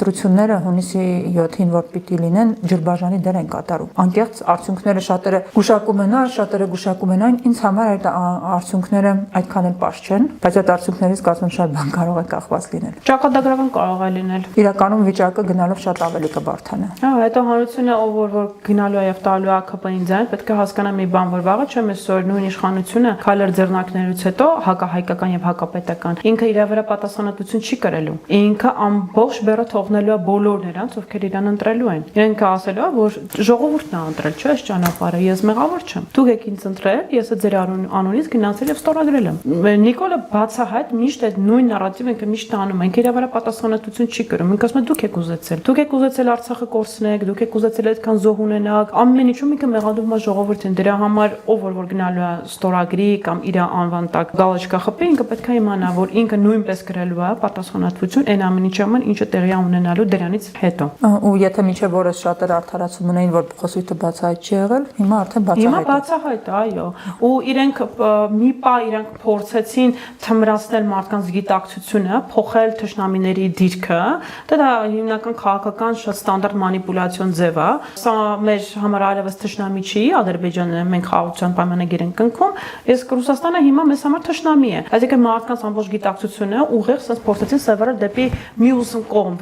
ընտրությունները հունիսի 7-ին որ պիտի լինեն ջրբաժանի դեր են կատարում։ Անկեղծ արդյունքները շատերը գուշակում են, շատերը գուշակում են այն, ինձ համար այդ արդյունքները այդքան էլ պարզ չեն, բայց այդ արդյունքներից կազմում շատ բան կարող է կախված լինել։ Ճակատագրական կարող է լինել։ Իրականում վիճակը գնալով շատ ավելի կբարթանա։ Հետո հանրությունը ով որ գնալու է եւ տալու է ԱՔՊ-ին ձայն, պետք է հասկանա մի բան, որ վաղը չեմ այսօր նույն իշխանությունը քայլեր ձեռնարկներից հետո հակահայկական եւ հակապետական ինքը իր վրա պատասխանատվություն չի կրելու։ Ինքը ամբողջ բեռը թողնելու է բոլոր նրանց, ովքեր իրան ընտրելու են։ Իրենք ասելու է, որ ժողովուրդն է ընտրել, չէ՞ այս ճանապարհը, ես մեղավոր չեմ։ Դուք եք ինձ ընտրել, ես ձեր անունից գնացել եւ ստորագրել եմ։ Նիկոլը բացահայտ միշտ այդ նույն նարատիվը ինքը միշտ անում է, ինքը իր վրա պատասխանատվություն չի կրում։ Ինքը ասում է դուք եք ուզեցել։ Դուք եք ուզեցել Արցախը կորցնեք, դուք եք ուզեցել այդքան զոհ ունենաք, ամեն ինչում ինքը մեղադրում է ժողովրդին։ Դրա համար ով որ գնալու է ստորագրի կամ իր անվան տակ գալաչկա խփի, ինքը պետք է իմանա, որ ինքը նույնպես գրելու է պատասխանատվություն այն ամեն ինչի համար, ինչը տեղի է ունենալու դրանից հետո։ Ու եթե մինչև օրս շատերը արդարացում ունեին, որ խոսույթը բացահայտ չի եղել, հիմա արդեն բացահայտ է։ Հիմա բացահայտ է, այո։ Ու իրենք մի պահ իրանք փորձեցին թմրացնել մարդկանց գիտակցությունը, փոխել թշնամիների դիրքը, դա հիմնական քաղաքական շատ ստանդարտ մանիպուլյացիոն ձև է։ Սա մեր համար այլևս թշնամի չի, Ադրբեջանը մենք խաղաղության պայմանագիր ենք կնքում, իսկ Ռուսաստանը հիմա մեզ համար թշնամի է։ Այսինքն մարդկանց ամբողջ գիտակցությունը ուղիղ sense փորձեցին սևեռել դեպի մյուս կողմ,